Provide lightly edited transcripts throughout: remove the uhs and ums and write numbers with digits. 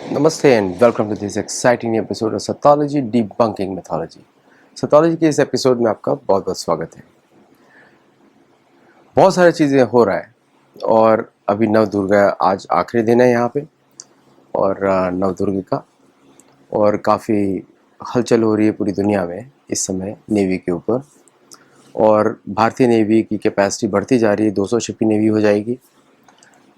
Namaste and welcome to this exciting episode of Sathology Debunking Mythology. Sathology के इस episode में आपका बहुत बहुत स्वागत है। बहुत सारी चीज़ें हो रहा है और अभी नव दुर्गा आज आखिरी दिन है यहाँ पे और नव दुर्गा का और काफ़ी हलचल हो रही है पूरी दुनिया में इस समय नेवी के ऊपर और भारतीय नेवी की कैपेसिटी बढ़ती जा रही है, 200 शिप की नेवी हो जाएगी।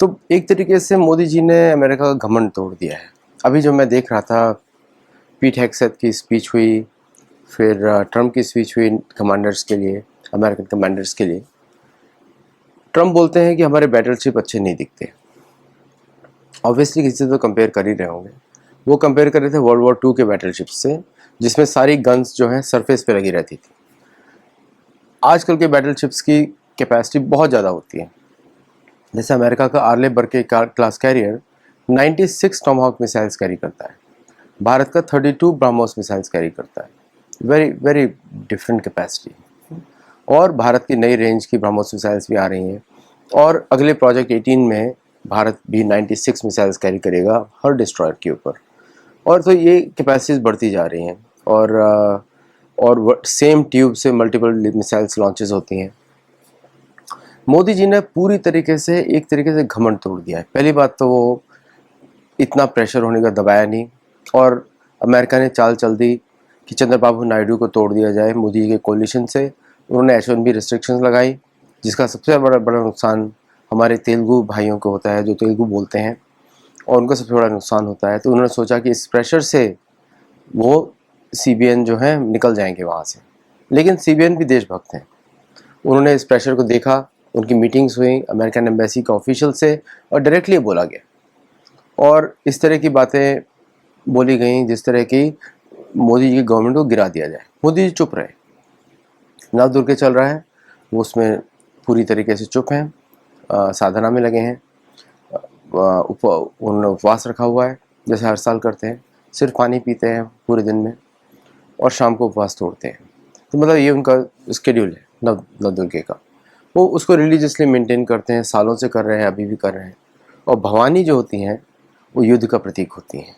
तो एक तरीके से मोदी जी ने अमेरिका का घमंड तोड़ दिया है। अभी जो मैं देख रहा था, पीट हेगसेथ की स्पीच हुई, फिर ट्रम्प की स्पीच हुई कमांडर्स के लिए, अमेरिकन कमांडर्स के लिए। ट्रम्प बोलते हैं कि हमारे बैटलशिप अच्छे नहीं दिखते। ऑब्वियसली किसी से तो कंपेयर कर ही रहे होंगे। वो कंपेयर कर रहे थे वर्ल्ड वॉर 2 के बैटलशिप से, जिसमें सारी गन्स जो हैं सरफेस पे लगी रहती थी। आजकल के बैटलशिप्स की कैपेसिटी बहुत ज़्यादा होती है। जैसे अमेरिका का Arleigh Burke class carrier 96 Tomahawk missiles carry करता है, भारत का 32 ब्रह्मोस मिसाइल्स कैरी करता है। Very very different capacity. और भारत की नई रेंज की ब्रह्मोस मिसाइल्स भी आ रही हैं और अगले प्रोजेक्ट 18 में भारत भी 96 मिसाइल्स कैरी करेगा हर डिस्ट्रॉयर के ऊपर। और तो ये कैपेसिटीज बढ़ती जा रही हैं और सेम ट्यूब से मल्टीपल मिसाइल्स लॉन्चेस होती हैं। मोदी जी ने पूरी तरीके से एक तरीके से घमंड तोड़ दिया है। पहली बात तो वो इतना प्रेशर होने का दबाया नहीं और अमेरिका ने चाल चल दी कि चंद्रबाबू नायडू को तोड़ दिया जाए मोदी जी के कोलिशन से। उन्होंने H1B रिस्ट्रिक्शंस लगाई, जिसका सबसे बड़ा नुकसान हमारे तेलुगु भाइयों को होता है जो तेलुगु बोलते हैं, और उनको सबसे बड़ा नुकसान होता है। तो उन्होंने सोचा कि इस प्रेशर से वो CBN जो है निकल जाएंगे वहाँ से। लेकिन CBN भी देशभक्त हैं। उन्होंने इस प्रेशर को देखा, उनकी मीटिंग्स हुई अमेरिकन एम्बेसी के ऑफिशियल से और डायरेक्टली बोला गया और इस तरह की बातें बोली गई जिस तरह की मोदी जी की गवर्नमेंट को गिरा दिया जाए। मोदी जी चुप रहे। नवदुर्गे चल रहा है, वो उसमें पूरी तरीके से चुप हैं, साधना में लगे हैं। उन्होंने उपवास रखा हुआ है जैसे हर साल करते हैं, सिर्फ पानी पीते हैं पूरे दिन में और शाम को उपवास तोड़ते हैं। तो मतलब ये उनका शेड्यूल है नवदुर्गे का। वो उसको रिलीजियसली मेंटेन करते हैं, सालों से कर रहे हैं, अभी भी कर रहे हैं। और भवानी जो होती हैं वो युद्ध का प्रतीक होती हैं।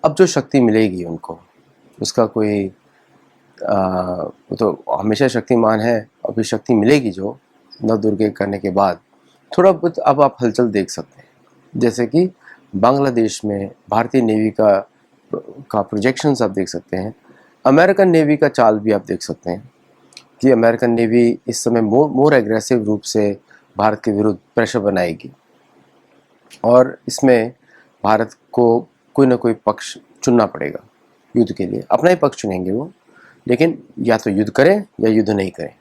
अब जो शक्ति मिलेगी उनको, उसका कोई वो तो हमेशा शक्तिमान है। अभी शक्ति मिलेगी जो नवदुर्गे करने के बाद, थोड़ा बहुत अब आप हलचल देख सकते हैं। जैसे कि बांग्लादेश में भारतीय नेवी का प्रोजेक्शंस आप देख सकते हैं। अमेरिकन नेवी का चाल भी आप देख सकते हैं कि अमेरिकन नेवी इस समय मोर एग्रेसिव रूप से भारत के विरुद्ध प्रेशर बनाएगी और इसमें भारत को कोई ना कोई पक्ष चुनना पड़ेगा युद्ध के लिए। अपना ही पक्ष चुनेंगे वो, लेकिन या तो युद्ध करें या युद्ध नहीं करें,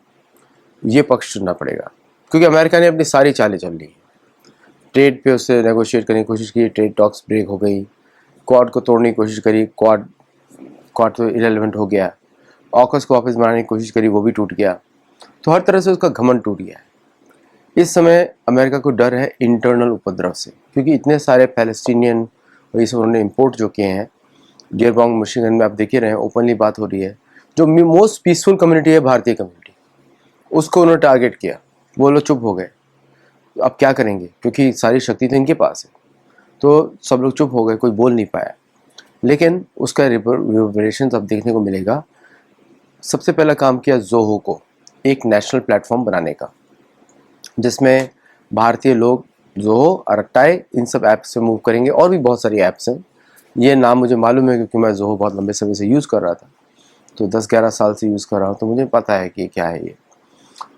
ये पक्ष चुनना पड़ेगा। क्योंकि अमेरिका ने अपनी सारी चालें चल ली। ट्रेड पे उससे नेगोशिएट करने की कोशिश की, ट्रेड टॉक्स ब्रेक हो गई। क्वाड को तोड़ने की कोशिश करी, क्वाड तो इरेलेवेंट हो गया। ऑकस को वापस बनाने की कोशिश करी, वो भी टूट गया। तो हर तरह से उसका घमंड टूट गया है। इस समय अमेरिका को डर है इंटरनल उपद्रव से, क्योंकि इतने सारे पैलेस्टीनियन ये सब उन्होंने इम्पोर्ट जो किए हैं। डियरबॉन्ग मिशिगन में आप देख ही रहे हैं, ओपनली बात हो रही है। जो मोस्ट पीसफुल कम्युनिटी है भारतीय कम्युनिटी, उसको उन्होंने टारगेट किया। वो लोग चुप हो गए। अब क्या करेंगे, क्योंकि सारी शक्ति तो इनके पास है। तो सब लोग चुप हो गए, कोई बोल नहीं पाया। लेकिन उसका रिवर्बरेशन अब देखने को मिलेगा। सबसे पहला काम किया जोहो को एक नेशनल प्लेटफॉर्म बनाने का, जिसमें भारतीय लोग जोहो, अरट्टाई, इन सब ऐप्स से मूव करेंगे। और भी बहुत सारी ऐप्स हैं, ये नाम मुझे मालूम है क्योंकि मैं जोहो बहुत लंबे समय से यूज़ कर रहा था। तो 10-11 साल से यूज़ कर रहा हूँ, तो मुझे पता है कि क्या है ये।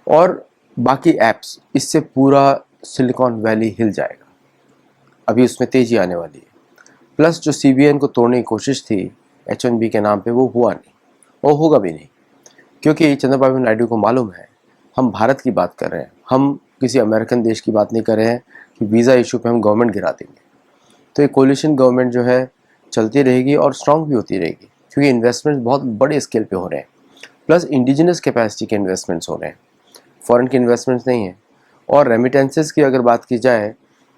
और बाकी ऐप्स, इससे पूरा सिलिकॉन वैली हिल जाएगा। अभी उसमें तेज़ी आने वाली है। प्लस जो CBN को तोड़ने की कोशिश थी H1B के नाम पे, वो हुआ नहीं और होगा भी नहीं, क्योंकि चंद्रबाबू नायडू को मालूम है हम भारत की बात कर रहे हैं, हम किसी अमेरिकन देश की बात नहीं कर रहे हैं कि वीज़ा इशू पे हम गवर्नमेंट गिरा देंगे। तो ये कोलिशन गवर्नमेंट जो है चलती रहेगी और स्ट्रॉन्ग भी होती रहेगी, क्योंकि इन्वेस्टमेंट बहुत बड़े स्केल पे हो रहे हैं। प्लस इंडिजिनस कैपेसिटी के इन्वेस्टमेंट्स हो रहे हैं, फॉरेन के इन्वेस्टमेंट्स नहीं हैं। और रेमिटेंसेस की अगर बात की जाए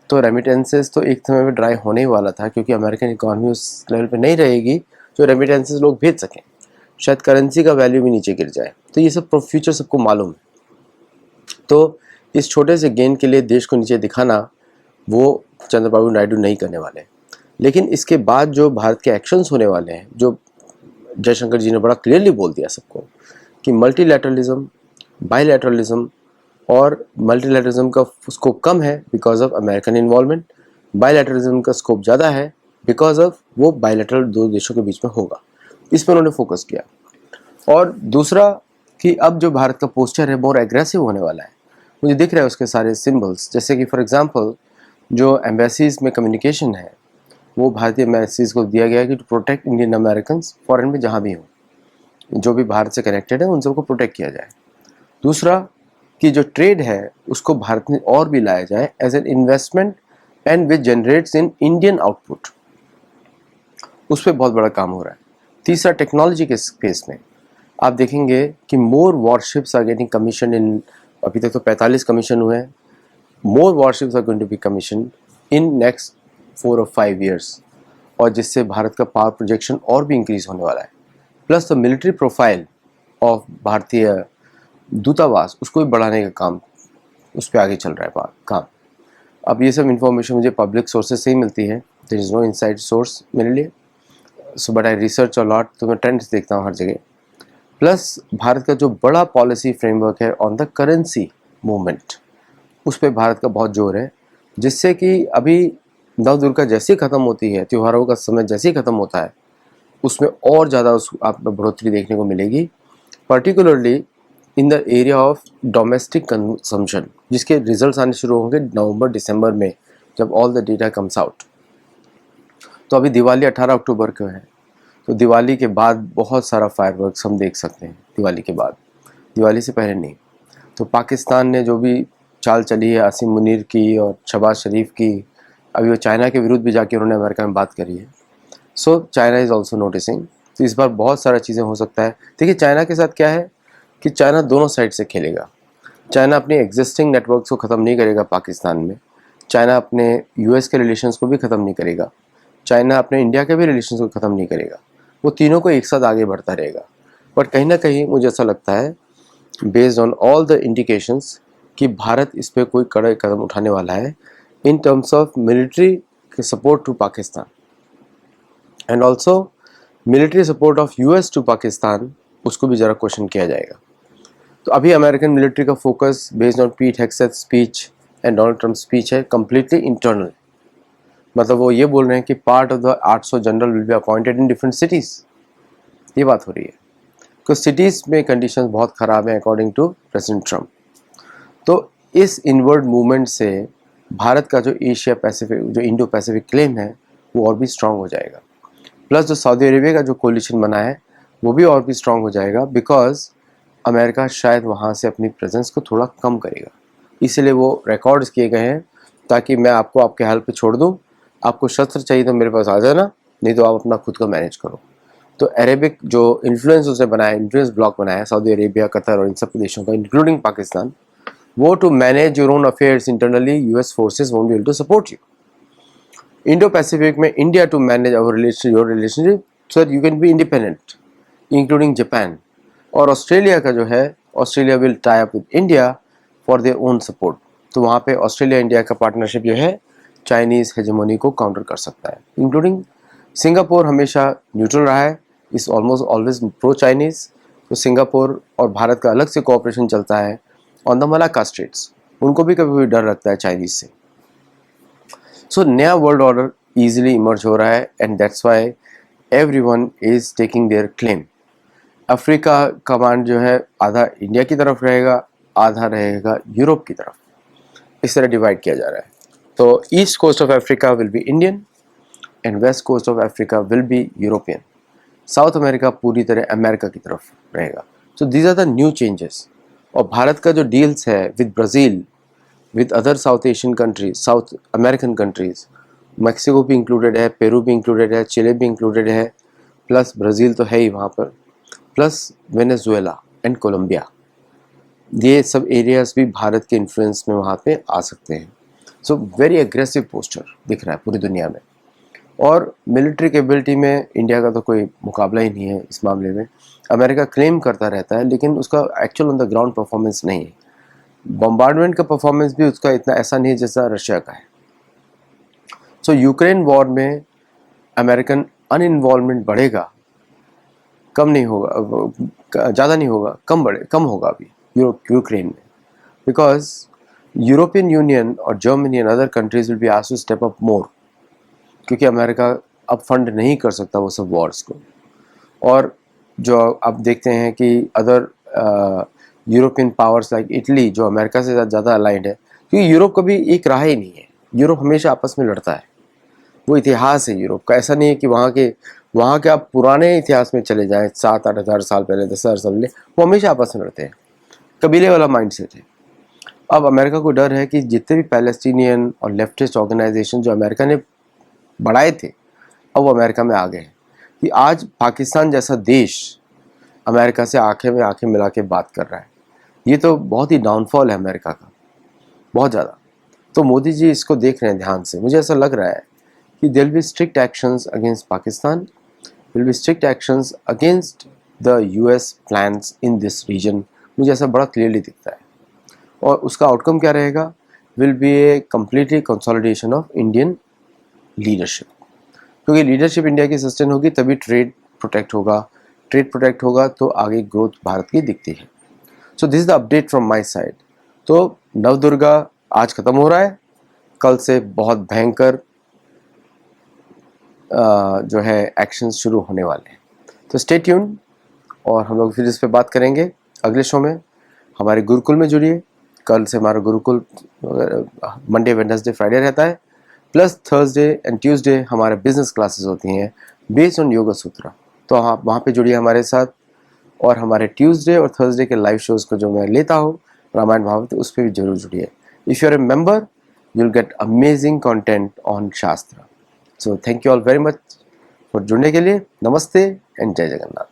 तो रेमिटेंसेस तो एक समय में ड्राई होने ही वाला था, क्योंकि अमेरिकन इकॉनमी उस लेवल पे नहीं रहेगी जो रेमिटेंसेस लोग भेज सकें। शायद करेंसी का वैल्यू भी नीचे गिर जाए। तो ये सब फ्यूचर सबको मालूम है। तो इस छोटे से गेन के लिए देश को नीचे दिखाना वो चंद्रबाबू नायडू नहीं करने वाले। लेकिन इसके बाद जो भारत के एक्शंस होने वाले हैं, जो जयशंकर जी ने बड़ा क्लियरली बोल दिया सबको कि मल्टीलैटरलिज्म, बायलैटरलिज्म, और मल्टीलैटरलिज्म का स्कोप कम है बिकॉज ऑफ अमेरिकन इन्वॉल्वमेंट, बायलैटरलिज्म का स्कोप ज़्यादा है बिकॉज ऑफ वो बायलैटरल दो देशों के बीच में होगा। इस पर उन्होंने फोकस किया। और दूसरा कि अब जो भारत का पोस्चर है मोर एग्रेसिव होने वाला है, मुझे दिख रहा है उसके सारे सिंबल्स, जैसे कि फॉर एग्जांपल जो एम्बेसीज में कम्युनिकेशन है वो भारतीय एम्बेसीज को दिया गया है कि to protect Indian American foreign में जहाँ भी हो, जो भी भारत से कनेक्टेड है उन सबको प्रोटेक्ट किया जाए। दूसरा कि जो ट्रेड है उसको भारत में और भी लाया जाए as an investment and which generates in Indian output, उस पर बहुत बड़ा काम हो रहा है। तीसरा टेक्नोलॉजी के स्पेस में आप देखेंगे कि more warships are getting commission in, अभी तक तो 45 कमीशन हुए हैं, more warships are going to be commission in next 4 और 5 ईयर्स, और जिससे भारत का पावर प्रोजेक्शन और भी इंक्रीज होने वाला है। Plus the military profile of भारतीय दूतावास उसको भी बढ़ाने का काम उस पर आगे चल रहा है काम। अब ये सब इन्फॉर्मेशन मुझे पब्लिक सोर्सेज से ही मिलती है, there is no inside source मेरे लिए, so but I research a lot, तो मैं ट्रेंड्स देखता हूँ हर जगह। प्लस भारत का जो बड़ा पॉलिसी फ्रेमवर्क है ऑन द करेंसी मूवमेंट, उस पर भारत का बहुत जोर है, जिससे कि अभी नव दुर्गा जैसी ख़त्म होती है, त्योहारों का समय जैसे ही ख़त्म होता है, उसमें और ज़्यादा उस आप बढ़ोतरी देखने को मिलेगी, particularly in the area of domestic consumption, जिसके रिजल्ट्स आने शुरू होंगे नवंबर दिसंबर में जब all the data comes out. तो अभी दिवाली 18 अक्टूबर को है, तो दिवाली के बाद बहुत सारा फायरवर्क्स हम देख सकते हैं दिवाली के बाद, दिवाली से पहले नहीं। तो पाकिस्तान ने जो भी चाल चली है आसिम मुनीर की और शहबाज शरीफ की, अभी वो चाइना के विरुद्ध भी जाके उन्होंने अमेरिका में बात करी है, so China is also noticing. तो इस बार बहुत सारा चीज़ें हो सकता है। देखिए चाइना के साथ क्या है कि चाइना दोनों साइड से खेलेगा। चाइना अपने एग्जिस्टिंग नेटवर्क्स को ख़त्म नहीं करेगा पाकिस्तान में, चाइना अपने यूएस के रिलेशंस को भी ख़त्म नहीं करेगा, चाइना अपने इंडिया के भी रिलेशंस को ख़त्म नहीं करेगा, वो तीनों को एक साथ आगे बढ़ता रहेगा। बट कहीं ना कहीं मुझे ऐसा लगता है based on all the indications कि भारत इस पर कोई कड़े कदम उठाने वाला है इन टर्म्स ऑफ मिलिट्री के support to Pakistan and also military support of US to Pakistan, उसको भी ज़रा क्वेश्चन किया जाएगा। तो अभी अमेरिकन मिलिट्री का focus based on Pete Hegseth speech and Donald Trump speech है कम्प्लीटली इंटरनल, मतलब वो ये बोल रहे हैं कि part of the 800 general will be appointed in different cities, ये बात हो रही है, तो सिटीज़ में कंडीशंस बहुत ख़राब हैं अकॉर्डिंग टू प्रेसिडेंट ट्रम्प। तो इस इनवर्ड मूवमेंट से भारत का जो एशिया पैसिफिक, जो इंडो पैसिफिक क्लेम है वो और भी स्ट्रांग हो जाएगा। प्लस जो सऊदी अरेबिया का जो कोलिशन बना है वो भी और भी स्ट्रांग हो जाएगा, बिकॉज अमेरिका शायद वहाँ से अपनी प्रेजेंस को थोड़ा कम करेगा, इसीलिए वो रिकॉर्ड्स किए गए हैं ताकि मैं आपको आपके हाल पे छोड़ दूँ, आपको शस्त्र चाहिए तो मेरे पास आ जाना, नहीं तो आप अपना खुद का मैनेज करो। तो अरेबिक जो इन्फ्लुएंस उसने बनाया, इन्फ्लुएंस ब्लॉक बनाया सऊदी अरेबिया, कतर और इन सब देशों का इंक्लूडिंग पाकिस्तान, वो to manage your own affairs internally US forces won't be able to support you. Indo Pacific में India to manage our relation, your relationship so that you can be independent including Japan. और Australia का जो है, Australia will tie up with India for their own support, तो वहाँ पे Australia India का partnership जो है चाइनीज़ हेजेमोनी को काउंटर कर सकता है। इंक्लूडिंग सिंगापुर हमेशा न्यूट्रल रहा है, is almost always pro Chinese, तो सिंगापुर और भारत का अलग से कोऑपरेशन चलता है ऑन द मलाक्का स्ट्रेट्स, उनको भी कभी कभी डर लगता है चाइनीज़ से। सो नया वर्ल्ड ऑर्डर ईजिली इमर्ज हो रहा है and that's why everyone is taking their claim. Africa command जो है आधा इंडिया की तरफ रहेगा, आधा रहेगा यूरोप की तरफ, इस तरह डिवाइड किया जा रहा है। तो east coast of Africa will be Indian and west coast of Africa will be European, south America पूरी तरह अमेरिका की तरफ रहेगा। So these are the new changes. और भारत का जो डील्स है with Brazil, with other south Asian countries, south American countries, Mexico भी इंक्लूडेड है, पेरू भी इंक्लूडेड है, चिले भी इंक्लूडेड है, प्लस ब्राज़ील तो है ही वहाँ पर, प्लस वेनेजुएला एंड कोलंबिया, ये सब एरियाज भी भारत के इन्फ्लुएंस में वहाँ पे आ सकते हैं। सो वेरी एग्रेसिव पोस्टर दिख रहा है पूरी दुनिया में, और मिलिट्री कैपेबिलिटी में इंडिया का तो कोई मुकाबला ही नहीं है इस मामले में। अमेरिका क्लेम करता रहता है लेकिन उसका actual on the ground performance नहीं है। बॉम्बार्डमेंट का परफॉर्मेंस भी उसका इतना ऐसा नहीं है जैसा रशिया का है। सो यूक्रेन वॉर में अमेरिकन अनइन्वॉल्वमेंट बढ़ेगा, कम नहीं होगा, ज़्यादा नहीं होगा, कम होगा अभी यूक्रेन में, बिकॉज यूरोपियन यूनियन और Germany and other countries will be asked to step up more, क्योंकि अमेरिका अब फंड नहीं कर सकता वो सब वॉर्स को। और जो आप देखते हैं कि other European powers like Italy, जो अमेरिका से ज़्यादा अलाइंड है, क्योंकि यूरोप कभी एक रहा ही नहीं है, यूरोप हमेशा आपस में लड़ता है, वो इतिहास है यूरोप का। ऐसा नहीं है कि वहाँ के आप पुराने इतिहास में चले जाएं, 7-8 हज़ार साल पहले, 10 हज़ार साल पहले, वो हमेशा आपस में लड़ते हैं, कबीले वाला माइंड सेट है। अब अमेरिका को डर है कि जितने भी पैलेस्टीनियन और लेफ्टिस्ट ऑर्गेनाइजेशन जो अमेरिका ने बढ़ाए थे, अब वो अमेरिका में आ गए हैं, कि आज पाकिस्तान जैसा देश अमेरिका से आंखें में आंखें मिला के बात कर रहा है। ये तो बहुत ही डाउनफॉल है अमेरिका का, बहुत ज़्यादा। तो मोदी जी इसको देख रहे हैं ध्यान से। मुझे ऐसा लग रहा है कि there will be strict actions against Pakistan, will be strict actions against the US plans in this region. मुझे ऐसा बड़ा क्लियरली दिखता है। और उसका आउटकम क्या रहेगा? Will be a completely consolidation of Indian leadership, क्योंकि लीडरशिप इंडिया की सस्टेन होगी तभी ट्रेड प्रोटेक्ट होगा, ट्रेड प्रोटेक्ट होगा तो आगे ग्रोथ भारत की दिखती है। So this is the update from my side. तो नवदुर्गा आज खत्म हो रहा है, कल से बहुत भयंकर जो है एक्शंस शुरू होने वाले हैं। तो स्टे ट्यून्ड, और हम लोग फिर इस पे बात करेंगे अगले शो में। हमारे गुरुकुल में जुड़िए, कल से हमारा गुरुकुल मंडे वेडनेसडे फ्राइडे रहता है, प्लस थर्सडे एंड ट्यूसडे हमारे बिजनेस क्लासेस होती हैं बेस्ड ऑन योगा सूत्रा। तो आप वहाँ पे जुड़िए हमारे साथ, और हमारे ट्यूसडे और थर्सडे के लाइव शोज़ को जो मैं लेता हूँ रामायण भागवत, उस पर भी जरूर जुड़िए। If you are a member you will get amazing content on Shastra. So thank you all very much for जुड़ने के लिए। नमस्ते एंड जय जगन्नाथ।